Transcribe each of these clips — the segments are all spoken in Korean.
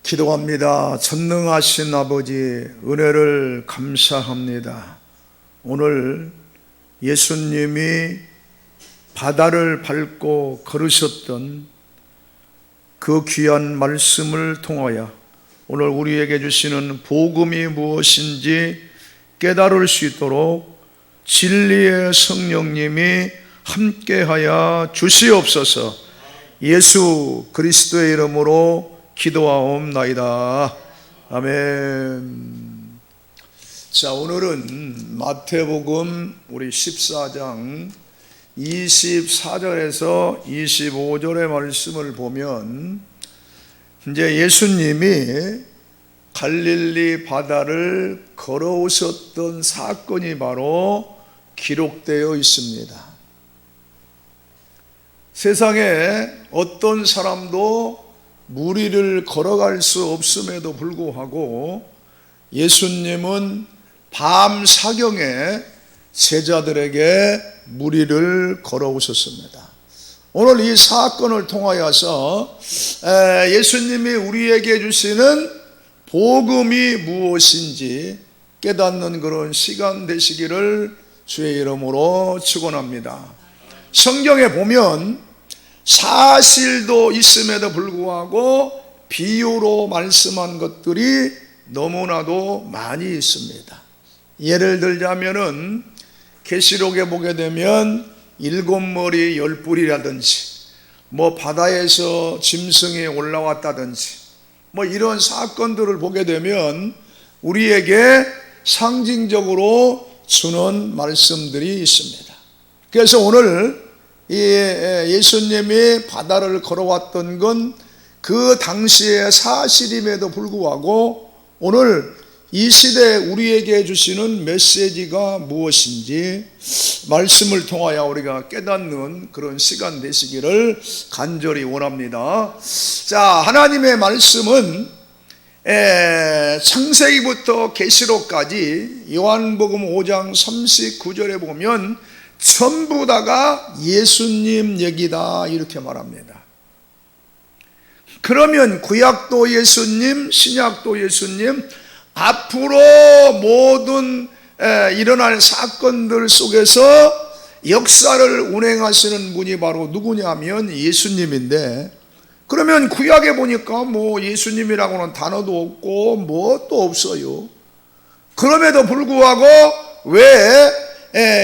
기도합니다. 전능하신 아버지, 은혜를 감사합니다. 오늘 예수님이 바다를 밟고 걸으셨던 그 귀한 말씀을 통하여 오늘 우리에게 주시는 복음이 무엇인지 깨달을 수 있도록 진리의 성령님이 함께하여 주시옵소서. 예수 그리스도의 이름으로 기도하옵나이다. 아멘. 자, 오늘은 마태복음 우리 14장 24절에서 25절의 말씀을 보면 이제 예수님이 갈릴리 바다를 걸어오셨던 사건이 바로 기록되어 있습니다. 세상에 어떤 사람도 무리를 걸어갈 수 없음에도 불구하고 예수님은 밤 사경에 제자들에게 무리를 걸어오셨습니다. 오늘 이 사건을 통하여서 예수님이 우리에게 주시는 복음이 무엇인지 깨닫는 그런 시간 되시기를 주의 이름으로 축원합니다. 성경에 보면 사실도 있음에도 불구하고 비유로 말씀한 것들이 너무나도 많이 있습니다. 예를 들자면은 계시록에 보게 되면 7머리 10뿔이라든지 바다에서 짐승이 올라왔다든지 이런 사건들을 보게 되면 우리에게 상징적으로 주는 말씀들이 있습니다. 그래서 오늘 예수님이 바다를 걸어왔던 건 그 당시의 사실임에도 불구하고 오늘 이 시대에 우리에게 주시는 메시지가 무엇인지 말씀을 통하여 우리가 깨닫는 그런 시간 되시기를 간절히 원합니다. 자, 하나님의 말씀은 창세기부터 계시록까지 요한복음 5장 39절에 보면 전부 다가 예수님 얘기다 이렇게 말합니다. 그러면 구약도 예수님, 신약도 예수님, 앞으로 모든 일어날 사건들 속에서 역사를 운행하시는 분이 바로 누구냐면 예수님인데, 그러면 구약에 보니까 예수님이라고는 단어도 없고 뭐 또 없어요. 그럼에도 불구하고 왜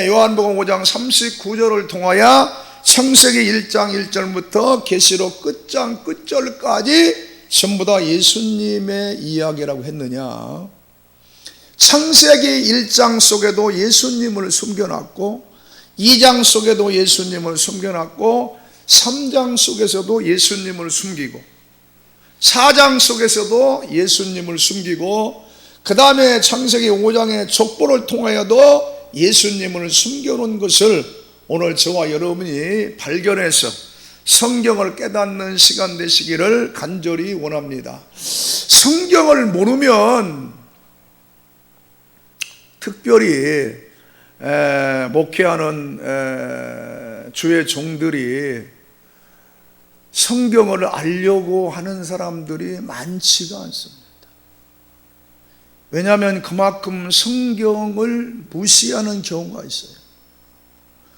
요한복음 5장 39절을 통하여 창세기 1장 1절부터 계시록 끝장 끝절까지 전부 다 예수님의 이야기라고 했느냐? 창세기 1장 속에도 예수님을 숨겨놨고 2장 속에도 예수님을 숨겨놨고 3장 속에서도 예수님을 숨기고 4장 속에서도 예수님을 숨기고 그 다음에 창세기 5장의 족보를 통하여도 예수님을 숨겨놓은 것을 오늘 저와 여러분이 발견해서 성경을 깨닫는 시간 되시기를 간절히 원합니다. 성경을 모르면 특별히 목회하는 주의 종들이 성경을 알려고 하는 사람들이 많지가 않습니다. 왜냐하면 그만큼 성경을 무시하는 경우가 있어요.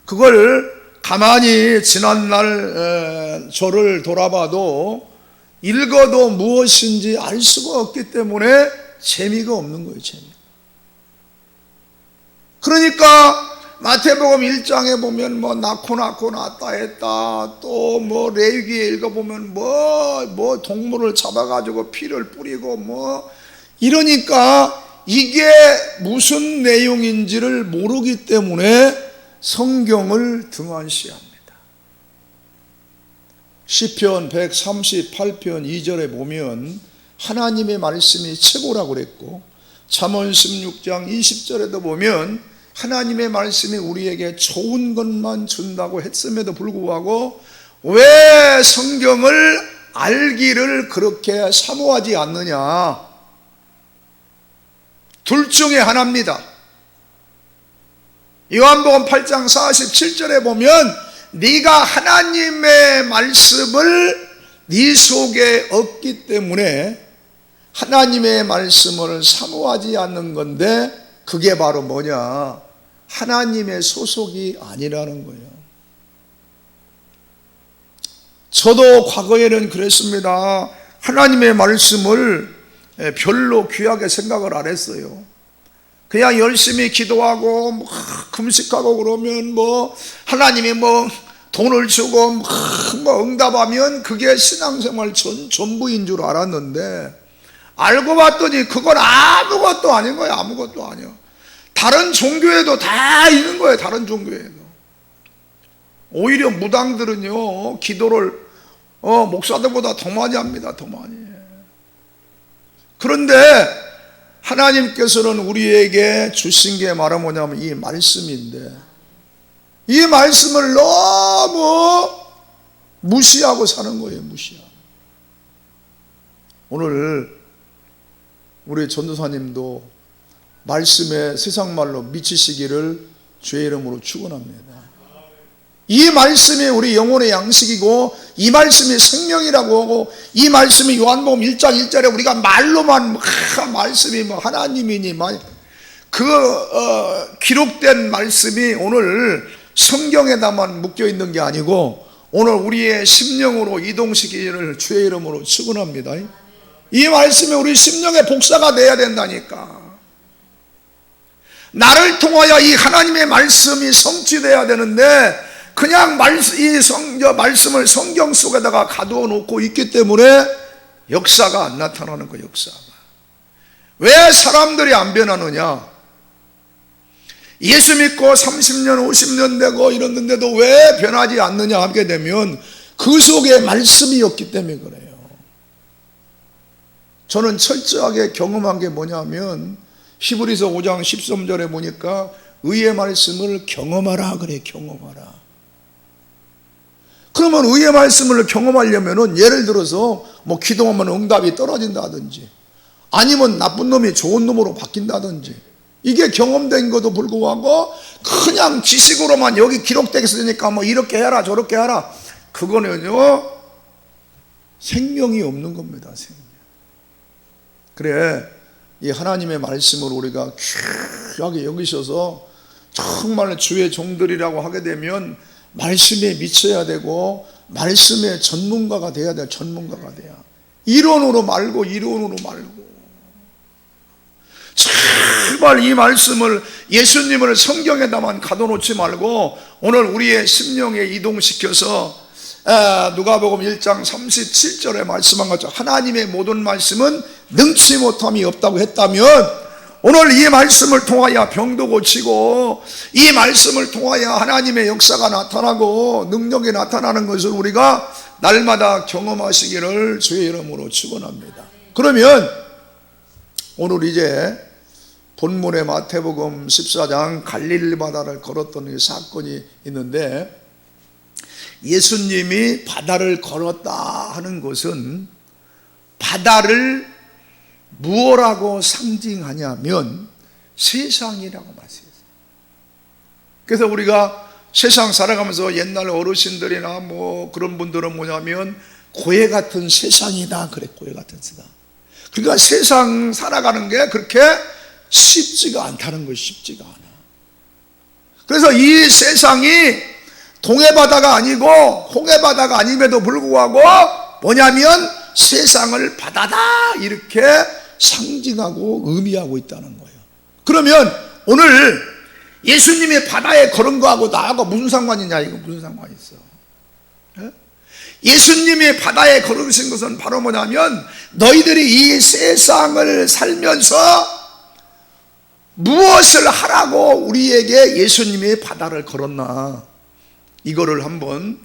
그걸 가만히 지난날 저를 돌아봐도 읽어도 무엇인지 알 수가 없기 때문에 재미가 없는 거예요. 그러니까 마태복음 1장에 보면 낳고 낳다 했다, 또 레위기에 읽어보면 동물을 잡아가지고 피를 뿌리고 이러니까 이게 무슨 내용인지를 모르기 때문에 성경을 등한시합니다. 시편 138편 2절에 보면 하나님의 말씀이 최고라고 그랬고, 잠언 16장 20절에도 보면 하나님의 말씀이 우리에게 좋은 것만 준다고 했음에도 불구하고 왜 성경을 알기를 그렇게 사모하지 않느냐? 둘 중에 하나입니다. 요한복음 8장 47절에 보면 네가 하나님의 말씀을 네 속에 얻기 때문에 하나님의 말씀을 사모하지 않는 건데 그게 바로 뭐냐? 하나님의 소속이 아니라는 거예요. 저도 과거에는 그랬습니다. 하나님의 말씀을 별로 귀하게 생각을 안 했어요. 그냥 열심히 기도하고 금식하고 그러면 하나님이 돈을 주고 응답하면 그게 신앙생활 전부인 줄 알았는데, 알고 봤더니 그건 아무것도 아닌 거예요. 아무것도 아니야. 다른 종교에도 다 있는 거예요. 다른 종교에도. 오히려 무당들은요, 기도를 목사들보다 더 많이 합니다. 더 많이. 그런데 하나님께서는 우리에게 주신 게 뭐냐면 이 말씀인데, 이 말씀을 너무 무시하고 사는 거예요. 무시하고. 오늘 우리 전도사님도 말씀에 세상 말로 미치시기를 주의 이름으로 축원합니다. 이 말씀이 우리 영혼의 양식이고, 이 말씀이 생명이라고 하고, 이 말씀이 요한복음 1장 1절에 우리가 말로만 말씀이 하나님이니 기록된 말씀이 오늘 성경에다만 묶여 있는 게 아니고 오늘 우리의 심령으로 이동시키기를 주의 이름으로 축원합니다. 이 말씀이 우리 심령의 복사가 돼야 된다니까. 나를 통하여 이 하나님의 말씀이 성취돼야 되는데 그냥 이 말씀을 성경 속에다가 가두어 놓고 있기 때문에 역사가 안 나타나는 거예요. 역사가. 왜 사람들이 안 변하느냐? 예수 믿고 30년 50년 되고 이랬는데도 왜 변하지 않느냐 하게 되면 그 속에 말씀이 없기 때문에 그래요. 저는 철저하게 경험한 게 뭐냐면 히브리서 5장 13절에 보니까 의의 말씀을 경험하라 그래. 경험하라. 그러면 의의 말씀을 경험하려면은 예를 들어서 기도하면 응답이 떨어진다든지 아니면 나쁜 놈이 좋은 놈으로 바뀐다든지, 이게 경험된 것도 불구하고 그냥 지식으로만 여기 기록되어 있으니까 이렇게 해라 저렇게 해라, 그거는요 생명이 없는 겁니다. 생명. 그래, 이 하나님의 말씀을 우리가 귀하게 여기셔서 정말 주의 종들이라고 하게 되면 말씀에 미쳐야 되고 말씀의 전문가가 돼야 돼요. 전문가가 돼야. 이론으로 말고 제발 이 말씀을, 예수님을 성경에다만 가둬놓지 말고 오늘 우리의 심령에 이동시켜서 누가복음 1장 37절에 말씀한 것처럼 하나님의 모든 말씀은 능치 못함이 없다고 했다면, 오늘 이 말씀을 통하여 병도 고치고 이 말씀을 통하여 하나님의 역사가 나타나고 능력이 나타나는 것을 우리가 날마다 경험하시기를 주의 이름으로 축원합니다. 그러면 오늘 이제 본문의 마태복음 14장 갈릴리 바다를 걸었던 이 사건이 있는데, 예수님이 바다를 걸었다 하는 것은 바다를 무엇라고 상징하냐면 세상이라고 말씀했어요. 그래서 우리가 세상 살아가면서 옛날 어르신들이나 그런 분들은 뭐냐면 고해 같은 세상이다 그래. 고해 같은 세상. 그러니까 세상 살아가는 게 그렇게 쉽지가 않다는 것이 쉽지가 않아. 그래서 이 세상이 동해바다가 아니고 홍해바다가 아님에도 불구하고 뭐냐면 세상을 바다다 이렇게 상징하고 의미하고 있다는 거예요. 그러면 오늘 예수님이 바다에 걸은 거하고 나하고 무슨 상관이냐, 이거 무슨 상관이 있어? 예수님이 바다에 걸으신 것은 바로 뭐냐면 너희들이 이 세상을 살면서 무엇을 하라고 우리에게 예수님이 바다를 걸었나, 이거를 한번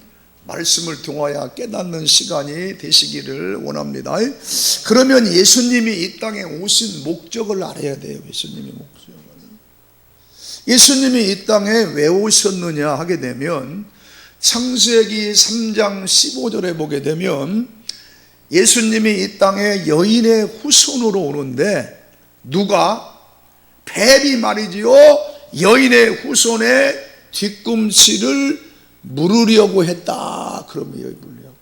말씀을 통하여 깨닫는 시간이 되시기를 원합니다. 그러면 예수님이 이 땅에 오신 목적을 알아야 돼요. 예수님이 이 땅에 왜 오셨느냐 하게 되면 창세기 3장 15절에 보게 되면 예수님이 이 땅에 여인의 후손으로 오는데, 누가? 뱀이 말이지요 여인의 후손의 뒤꿈치를 물으려고 했다. 그러면 여기 물으려고.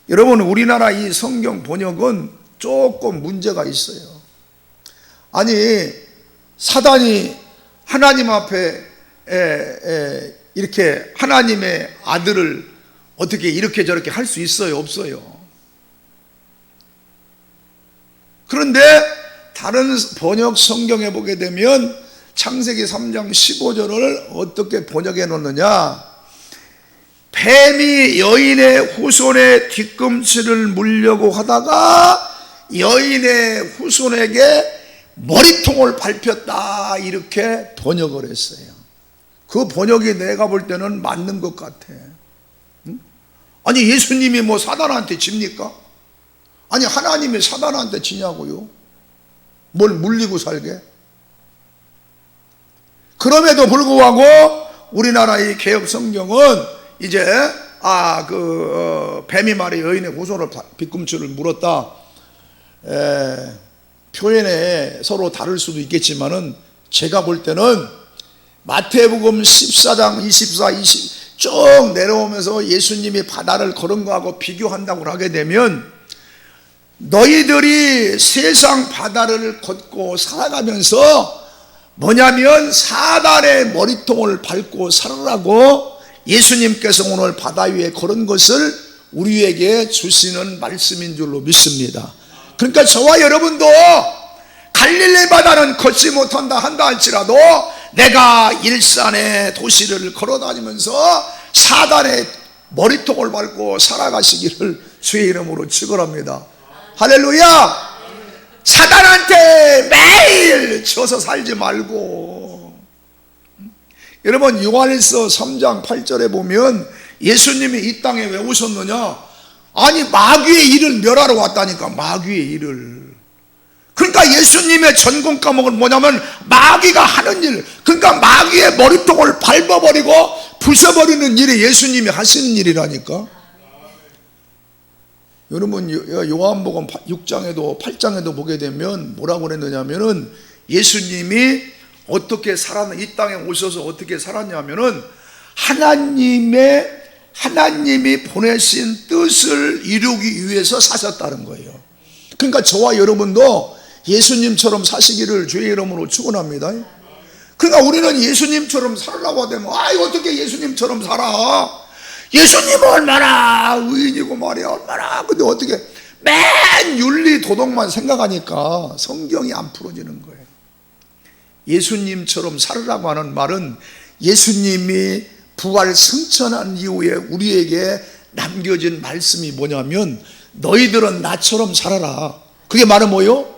여러분, 우리나라 이 성경 번역은 조금 문제가 있어요. 아니, 사단이 하나님 앞에 이렇게 하나님의 아들을 어떻게 이렇게 저렇게 할 수 있어요? 없어요. 그런데 다른 번역 성경에 보게 되면 창세기 3장 15절을 어떻게 번역해 놓느냐, 뱀이 여인의 후손의 뒤꿈치를 물려고 하다가 여인의 후손에게 머리통을 밟혔다, 이렇게 번역을 했어요. 그 번역이 내가 볼 때는 맞는 것 같아. 응? 아니, 예수님이 뭐 사단한테 집니까? 아니, 하나님이 사단한테 지냐고요? 뭘 물리고 살게? 그럼에도 불구하고 우리나라의 개혁 성경은 이제 뱀이 말이 여인의 후손을 뒤꿈치를 물었다, 표현에 서로 다를 수도 있겠지만은 제가 볼 때는 마태복음 14장 24, 20 쭉 내려오면서 예수님이 바다를 걸은 거하고 비교한다고 하게 되면, 너희들이 세상 바다를 걷고 살아가면서 뭐냐면 사단의 머리통을 밟고 살아라고 예수님께서 오늘 바다 위에 걸은 것을 우리에게 주시는 말씀인 줄로 믿습니다. 그러니까 저와 여러분도 갈릴리 바다는 걷지 못한다 한다 할지라도 내가 일산의 도시를 걸어다니면서 사단의 머리통을 밟고 살아가시기를 주의 이름으로 축원합니다. 할렐루야! 사단한테 매일 져서 살지 말고. 여러분, 요한일서 3장 8절에 보면 예수님이 이 땅에 왜 오셨느냐? 아니, 마귀의 일을 멸하러 왔다니까. 마귀의 일을. 그러니까 예수님의 전공 과목은 뭐냐면 마귀가 하는 일, 그러니까 마귀의 머리통을 밟아버리고 부숴버리는 일이 예수님이 하시는 일이라니까. 여러분, 요한복음 6장에도 8장에도 보게 되면 뭐라고 그랬느냐면은 예수님이 어떻게 살았나, 이 땅에 오셔서 어떻게 살았냐면은 하나님이 보내신 뜻을 이루기 위해서 사셨다는 거예요. 그러니까 저와 여러분도 예수님처럼 사시기를 주의 이름으로 축원합니다. 그러니까 우리는 예수님처럼 살라고 하면, 어떻게 예수님처럼 살아? 예수님은 얼마나 의인이고 말이야, 얼마나. 근데 어떻게 맨 윤리 도덕만 생각하니까 성경이 안 풀어지는 거예요. 예수님처럼 살으라고 하는 말은 예수님이 부활 승천한 이후에 우리에게 남겨진 말씀이 뭐냐면, 너희들은 나처럼 살아라. 그게 말은 뭐요?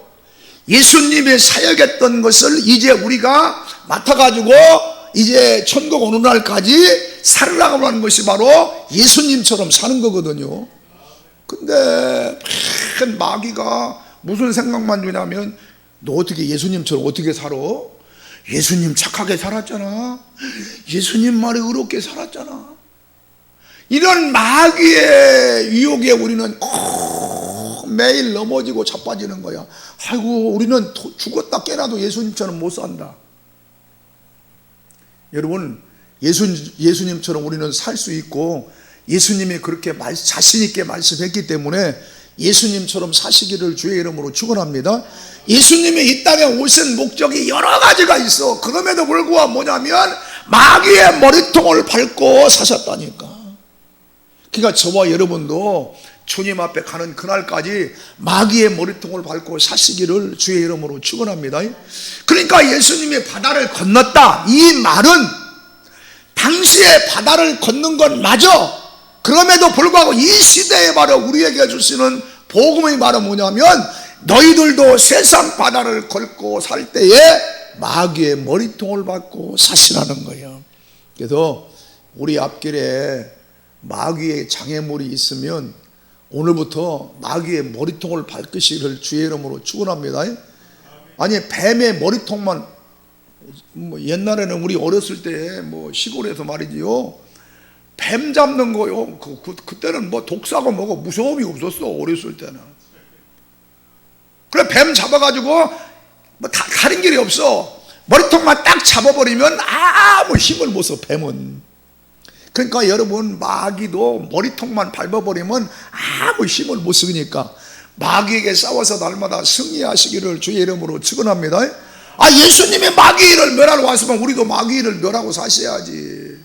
예수님이 사역했던 것을 이제 우리가 맡아가지고 이제 천국 오는 날까지 살으라고 하는 것이 바로 예수님처럼 사는 거거든요. 근데 마귀가 무슨 생각만 주냐면, 너 어떻게 예수님처럼 어떻게 살아? 예수님 착하게 살았잖아. 예수님 말에 의롭게 살았잖아. 이런 마귀의 유혹에 우리는 매일 넘어지고 자빠지는 거야. 아이고, 우리는 죽었다 깨나도 예수님처럼 못 산다. 여러분, 예수님처럼 우리는 살 수 있고, 예수님이 그렇게 자신 있게 말씀했기 때문에 예수님처럼 사시기를 주의 이름으로 축원합니다. 예수님이 이 땅에 오신 목적이 여러 가지가 있어. 그럼에도 불구하고 뭐냐면 마귀의 머리통을 밟고 사셨다니까. 그러니까 저와 여러분도 주님 앞에 가는 그날까지 마귀의 머리통을 밟고 사시기를 주의 이름으로 축원합니다. 그러니까 예수님이 바다를 건넜다, 이 말은 당시에 바다를 건넌 건 맞아. 그럼에도 불구하고 이 시대에 바로 우리에게 주시는 복음의 말은 뭐냐면, 너희들도 세상 바다를 걷고 살 때에 마귀의 머리통을 밟고 사시라는 거예요. 그래서 우리 앞길에 마귀의 장애물이 있으면 오늘부터 마귀의 머리통을 밟으시기를 주의 이름으로 축원합니다. 아니, 뱀의 머리통만, 옛날에는 우리 어렸을 때 시골에서 말이지요, 뱀 잡는 거요, 그때는 독사고 뭐고 무서움이 없었어. 어렸을 때는. 그래, 뱀 잡아가지고 다른 길이 없어. 머리통만 딱 잡아버리면 아무 힘을 못 써, 뱀은. 그러니까 여러분, 마귀도 머리통만 밟아버리면 아무 힘을 못 쓰니까 마귀에게 싸워서 날마다 승리하시기를 주의 이름으로 축원합니다. 예수님이 마귀를 멸하러 왔으면 우리도 마귀를 멸하고 사셔야지.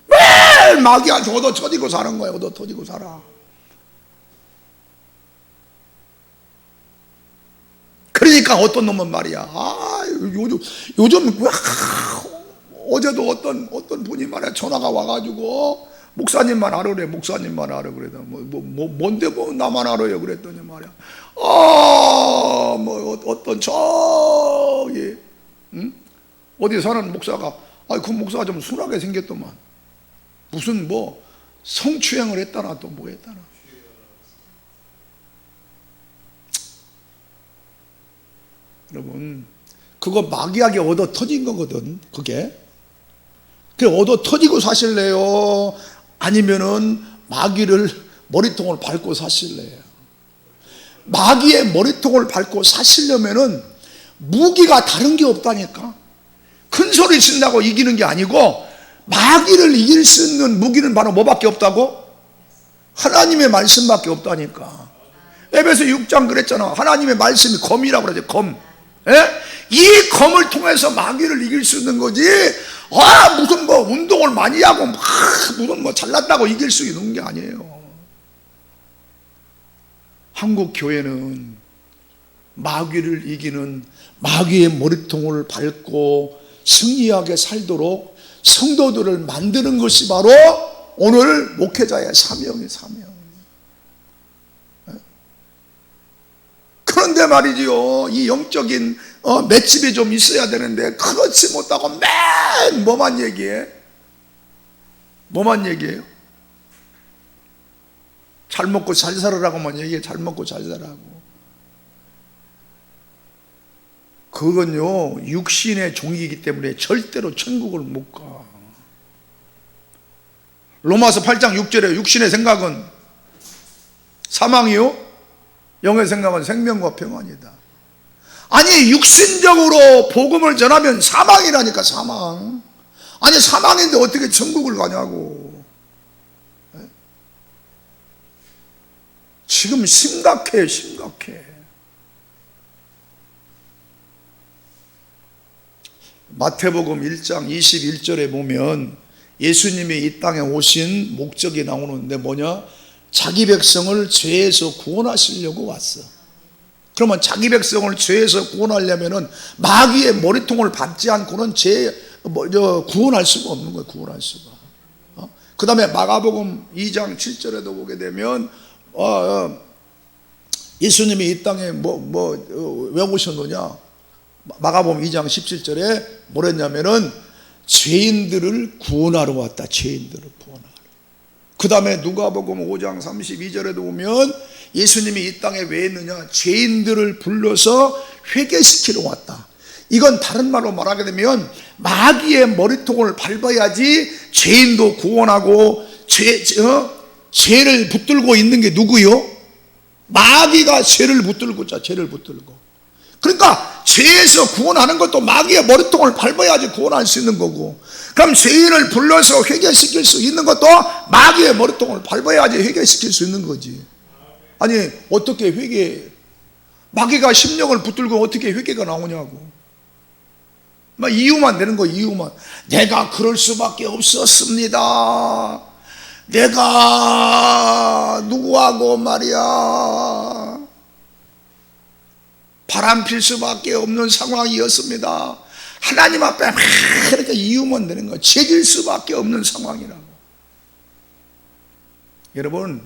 매일 마귀한테 얻어 터지고 사는 거야. 얻어 터지고 살아. 그러니까 어떤 놈은 말이야, 요즘 어제도 어떤 분이 말이야, 전화가 와가지고 목사님만 알으래. 목사님만 알아. 그래도 뭔데 나만 알아요. 그랬더니 말이야, 어떤 저기 어디 사는 목사가, 그 목사가 좀 순하게 생겼더만, 무슨 성추행을 했다나 또 뭐 했다나. 여러분, 그거 마귀에게 얻어 터진 거거든. 그게 얻어 터지고 사실래요? 아니면은 마귀를 머리통을 밟고 사실래요? 마귀의 머리통을 밟고 사시려면은 무기가 다른 게 없다니까. 큰 소리 친다고 이기는 게 아니고, 마귀를 이길 수 있는 무기는 바로 뭐밖에 없다고? 하나님의 말씀밖에 없다니까. 에베소 6장 그랬잖아. 하나님의 말씀이 검이라고 그러죠. 검. 이 검을 통해서 마귀를 이길 수 있는 거지. 무슨 운동을 많이 하고 무슨 잘났다고 이길 수 있는 게 아니에요. 한국 교회는 마귀를 이기는, 마귀의 머리통을 밟고 승리하게 살도록 성도들을 만드는 것이 바로 오늘 목회자의 사명이에요. 사명. 그런데 말이지요, 이 영적인 맷집이 좀 있어야 되는데 그렇지 못하고 맨 뭐만 얘기해? 뭐만 얘기해요? 잘 먹고 잘 살아라고만 얘기해. 잘 먹고 잘 살아라고. 그건요, 육신의 종이기 때문에 절대로 천국을 못 가. 로마서 8장 6절에 육신의 생각은 사망이요, 영의 생각은 생명과 평안이다. 아니, 육신적으로 복음을 전하면 사망이라니까. 사망. 아니, 사망인데 어떻게 천국을 가냐고. 지금 심각해. 심각해. 마태복음 1장 21절에 보면 예수님이 이 땅에 오신 목적이 나오는데 뭐냐? 자기 백성을 죄에서 구원하시려고 왔어. 그러면 자기 백성을 죄에서 구원하려면은 마귀의 머리통을 밟지 않고는 구원할 수가 없는 거예요. 구원할 수가. 그 다음에 마가복음 2장 7절에도 보게 되면 예수님이 이 땅에 왜 오셨느냐? 마가복음 2장 17절에 뭐랬냐면은 죄인들을 구원하러 왔다. 죄인들을 구원하러. 그 다음에 누가복음 5장 32절에도 보면 예수님이 이 땅에 왜 있느냐? 죄인들을 불러서 회개시키러 왔다. 이건 다른 말로 말하게 되면 마귀의 머리통을 밟아야지 죄인도 구원하고 죄를 붙들고 있는 게 누구요? 마귀가 죄를 붙들고 있자. 죄를 붙들고. 그러니까 죄에서 구원하는 것도 마귀의 머리통을 밟아야지 구원할 수 있는 거고, 그럼 죄인을 불러서 회개시킬 수 있는 것도 마귀의 머리통을 밟아야지 회개시킬 수 있는 거지. 아니, 어떻게 마귀가 심령을 붙들고 어떻게 회개가 나오냐고. 막 이유만 되는 거. 이유만. 내가 그럴 수밖에 없었습니다. 내가 누구하고 말이야 바람필 수밖에 없는 상황이었습니다. 하나님 앞에 막 그렇게 이유만 되는 거야. 죄질 수밖에 없는 상황이라고. 여러분,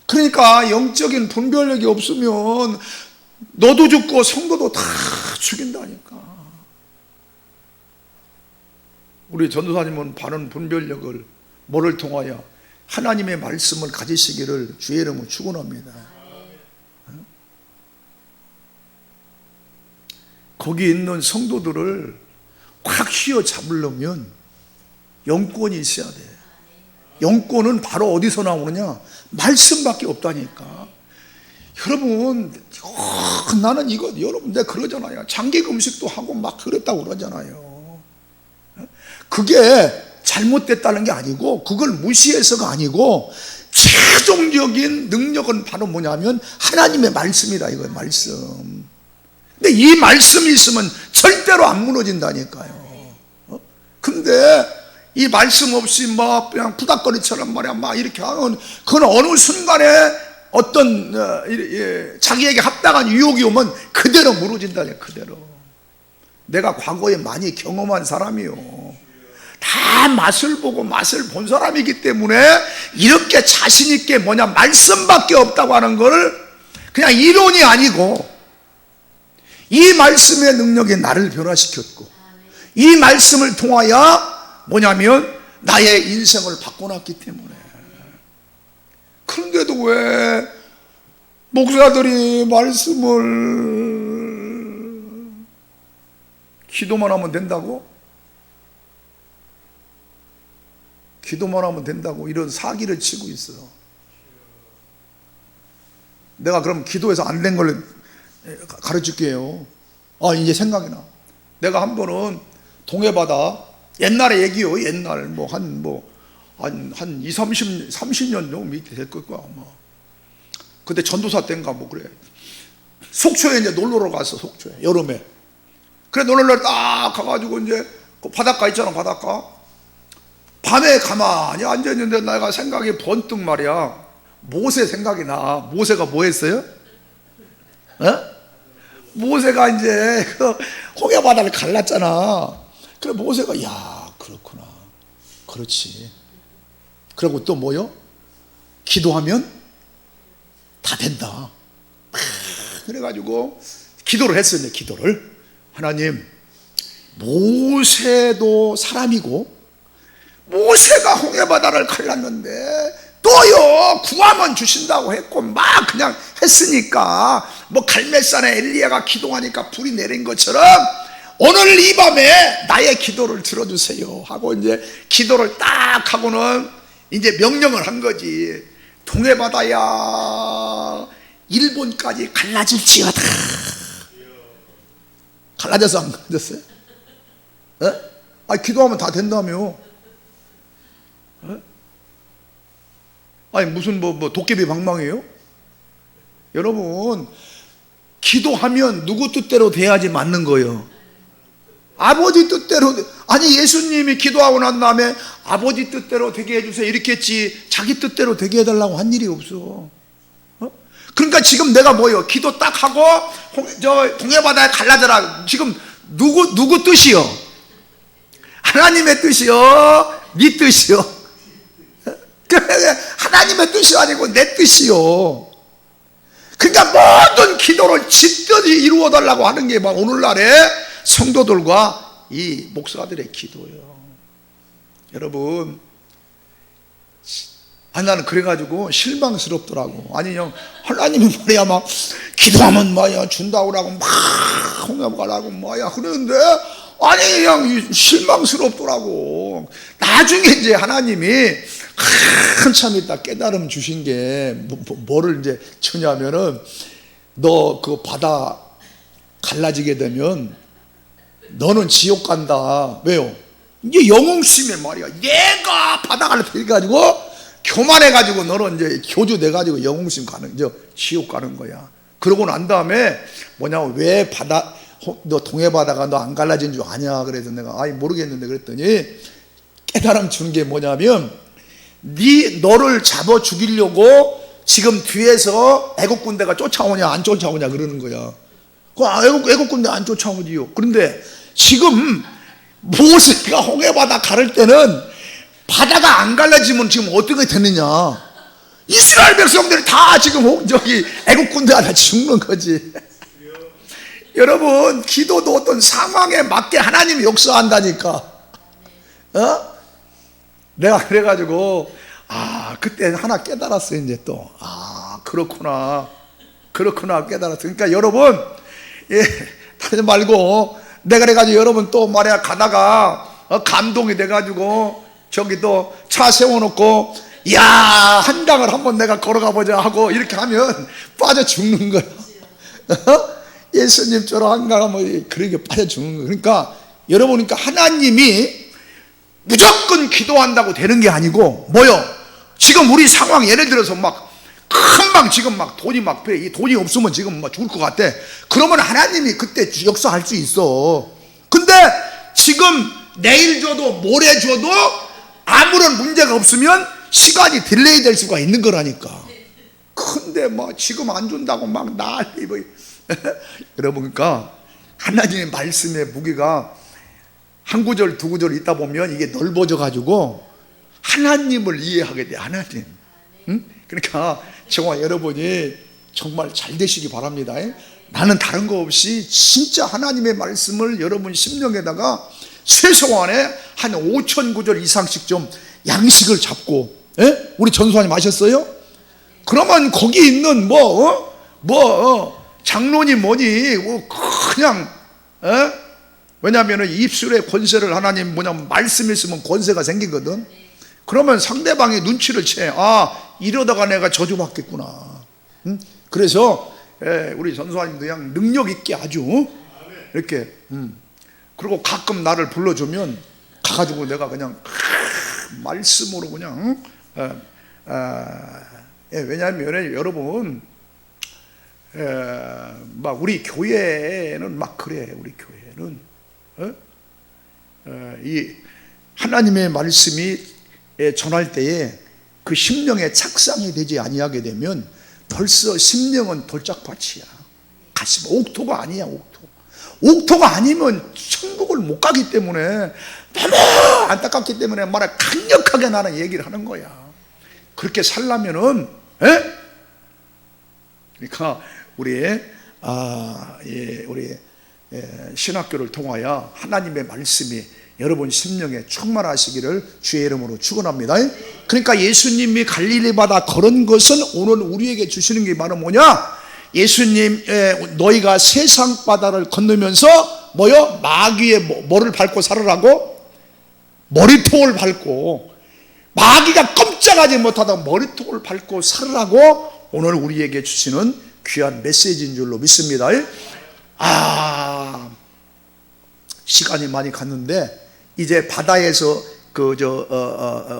그러니까 영적인 분별력이 없으면 너도 죽고 성도도 다 죽인다니까. 우리 전도사님은 바른 분별력을 뭐를 통하여? 하나님의 말씀을 가지시기를 주의 이름으로 축원합니다. 거기 있는 성도들을 확 휘어잡으려면 영권이 있어야 돼. 영권은 바로 어디서 나오느냐? 말씀밖에 없다니까. 여러분, 나는 여러분, 내가 그러잖아요. 장기 금식도 하고 막 그랬다고 그러잖아요. 그게 잘못됐다는 게 아니고, 그걸 무시해서가 아니고, 최종적인 능력은 바로 뭐냐면 하나님의 말씀이라 이거예요. 말씀. 근데 이 말씀이 있으면 절대로 안 무너진다니까요. 근데 이 말씀 없이 막 그냥 부닥거리처럼 말이야 막 이렇게 하면 그건 어느 순간에 어떤 자기에게 합당한 유혹이 오면 그대로 무너진다니까. 그대로. 내가 과거에 많이 경험한 사람이요, 다 맛을 보고 맛을 본 사람이기 때문에 이렇게 자신 있게 뭐냐 말씀밖에 없다고 하는 걸 그냥 이론이 아니고 이 말씀의 능력이 나를 변화시켰고 이 말씀을 통하여 뭐냐면 나의 인생을 바꿔놨기 때문에. 그런데도 왜 목사들이 말씀을 기도만 하면 된다고? 기도만 하면 된다고 이런 사기를 치고 있어. 내가 그럼 기도해서 안 된 걸 가르칠게요. 이제 생각이 나. 내가 한 번은 동해바다, 옛날의 얘기요, 옛날 한 20, 30년 정도 밑에 될 거야 아마. 그때 전도사 때인가 뭐 그래. 속초에 이제 놀러러 갔어. 속초에 여름에. 그래 놀러 딱 가가지고 이제 그 바닷가 있잖아, 바닷가. 밤에 가만히 앉아있는데 내가 생각이 번뜩 말이야 모세 생각이 나. 모세가 뭐 했어요? 모세가 이제 그 홍해바다를 갈랐잖아. 그래 모세가 야 그렇구나, 그렇지. 그리고 또 뭐요? 기도하면 다 된다. 그래가지고 기도를 했어요. 기도를. 하나님, 모세도 사람이고 모세가 홍해바다를 갈랐는데 또요 구하면 주신다고 했고 막 그냥 했으니까 뭐 갈멜산에 엘리야가 기도하니까 불이 내린 것처럼 오늘 이 밤에 나의 기도를 들어주세요 하고 이제 기도를 딱 하고는 이제 명령을 한 거지. 동해바다야 일본까지 갈라질지어다. 갈라져서 안 갈라졌어요? 기도하면 다 된다며. 무슨 도깨비 방망이에요? 여러분, 기도하면 누구 뜻대로 돼야지 맞는 거예요. 아버지 뜻대로. 아니 예수님이 기도하고 난 다음에 아버지 뜻대로 되게 해주세요 이렇게 했지 자기 뜻대로 되게 해달라고 한 일이 없어. 그러니까 지금 내가 뭐예요? 기도 딱 하고 동해바다에 갈라져라. 지금 누구 뜻이요? 하나님의 뜻이요? 네 뜻이요? 하나님의 뜻이 아니고 내 뜻이요. 그러니까 모든 기도를 지 뜻이 이루어달라고 하는 게 막 오늘날의 성도들과 이 목사들의 기도예요. 여러분, 나는 그래가지고 실망스럽더라고. 아니 형, 하나님이 말이야 막 기도하면 뭐야 준다고 그러고 막 홍해가라고 뭐야 그러는데 아니 그냥 실망스럽더라고. 나중에 이제 하나님이 한참 있다 깨달음 주신 게 뭐를 이제 주냐면은 너 그 바다 갈라지게 되면 너는 지옥 간다. 왜요? 이게 영웅심에 말이야. 얘가 바다 갈라지게 가지고 교만해가지고 너는 이제 교주돼가지고 영웅심 가는, 지옥 가는 거야. 그러고 난 다음에 왜 너 동해바다가 너 안 갈라진 줄 아냐? 그래서 내가 모르겠는데 그랬더니 깨달음 주는 게 뭐냐면 너를 잡아 죽이려고 지금 뒤에서 애국 군대가 쫓아오냐 안 쫓아오냐 그러는 거야. 애국 군대 안 쫓아오지요. 그런데 지금 모세가 홍해바다 가를 때는 바다가 안 갈라지면 지금 어떻게 되느냐? 이스라엘 백성들이 다 지금 애국 군대가 다 죽는 거지. 여러분, 기도도 어떤 상황에 맞게 하나님이 역사한다니까. 내가 그래가지고 그때 하나 깨달았어요. 이제 또 그렇구나 깨달았어요. 그러니까 여러분, 하지 말고 내가 그래가지고 여러분 또 말이야 가다가 감동이 돼가지고 또 차 세워놓고 야 한강을 한번 내가 걸어가 보자 하고 이렇게 하면 빠져 죽는 거야. 예수님처럼 한강하면 그렇게 빠져 죽는 거야. 그러니까 여러분, 그러니까 하나님이 무조건 기도한다고 되는 게 아니고 뭐요? 지금 우리 상황 예를 들어서 막 금방 지금 막 돈이 막 필요해. 이 돈이 없으면 지금 막 죽을 것 같아. 그러면 하나님이 그때 역사할 수 있어. 근데 지금 내일 줘도 모레 줘도 아무런 문제가 없으면 시간이 딜레이 될 수가 있는 거라니까. 근데 뭐 지금 안 준다고 막 난리 뭐. 여러분, 그러니까 하나님의 말씀의 무게가 한 구절 두 구절 있다 보면 이게 넓어져 가지고 하나님을 이해하게 돼. 하나님. 응? 그러니까 정말 여러분이 정말 잘 되시기 바랍니다. 나는 다른 거 없이 진짜 하나님의 말씀을 여러분 심령에다가 최소한에 한 5천 구절 이상씩 좀 양식을 잡고, 우리 전수환님 아셨어요? 그러면 거기 있는 장로니 뭐니 그냥 왜냐하면 입술에 권세를 하나님 말씀이 있으면 권세가 생기거든. 그러면 상대방이 눈치를 채. 이러다가 내가 저주받겠구나. 그래서 우리 전수환님도 그냥 능력 있게 아주 이렇게 그리고 가끔 나를 불러주면 가가지고 내가 그냥 말씀으로 그냥 왜냐하면 여러분 막 우리 교회는 막 그래. 우리 교회는 이 하나님의 말씀이 전할 때에 그 심령에 착상이 되지 아니하게 되면 벌써 심령은 돌짝밭이야. 가슴 옥토가 아니야. 옥토가 아니면 천국을 못 가기 때문에 너무 안타깝기 때문에 말을 강력하게 나는 얘기를 하는 거야. 그렇게 살려면은 그러니까 우리 신학교를 통하여 하나님의 말씀이 여러분 심령에 충만하시기를 주의 이름으로 축원합니다. 그러니까 예수님이 갈릴리 바다 걸은 것은 오늘 우리에게 주시는 게 바로 뭐냐? 예수님 너희가 세상 바다를 건너면서 마귀의 뭐를 밟고 살으라고? 머리통을 밟고, 마귀가 꼼짝하지 못하다 머리통을 밟고 살으라고 오늘 우리에게 주시는 귀한 메시지인 줄로 믿습니다. 시간이 많이 갔는데 이제 바다에서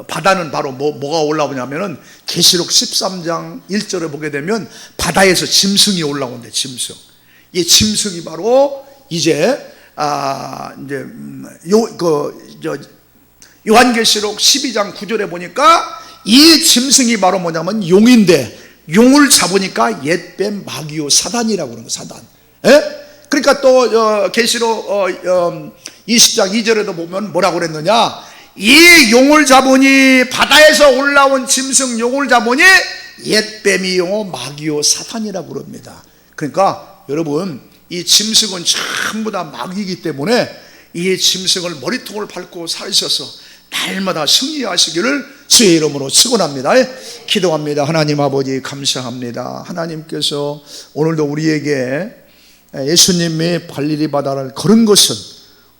바다는 바로 뭐가 올라오냐면은 계시록 13장 1절에 보게 되면 바다에서 짐승이 올라온대. 짐승. 이 짐승이 바로 이제 요한계시록 12장 9절에 보니까 이 짐승이 바로 뭐냐면 용인데, 용을 잡으니까 옛뱀 마귀요 사단이라고 그러는 거예요. 사단. 그러니까 또 계시록 20장 2절에도 보면 뭐라고 그랬느냐? 이 용을 잡으니, 바다에서 올라온 짐승 용을 잡으니 옛뱀이요 마귀요 사단이라고 그럽니다. 그러니까 여러분, 이 짐승은 전부 다 마귀이기 때문에 이 짐승을 머리통을 밟고 사셔서 날마다 승리하시기를 주의 이름으로 축원합니다. 기도합니다. 하나님 아버지 감사합니다. 하나님께서 오늘도 우리에게 예수님의 갈릴리 바다를 걸은 것은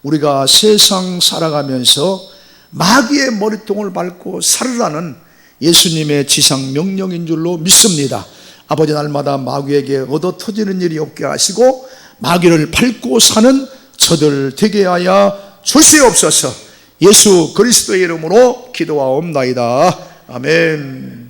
우리가 세상 살아가면서 마귀의 머리통을 밟고 살으라는 예수님의 지상 명령인 줄로 믿습니다. 아버지, 날마다 마귀에게 얻어 터지는 일이 없게 하시고 마귀를 밟고 사는 저들 되게 하여 주시옵소서. 예수 그리스도의 이름으로 기도하옵나이다. 아멘.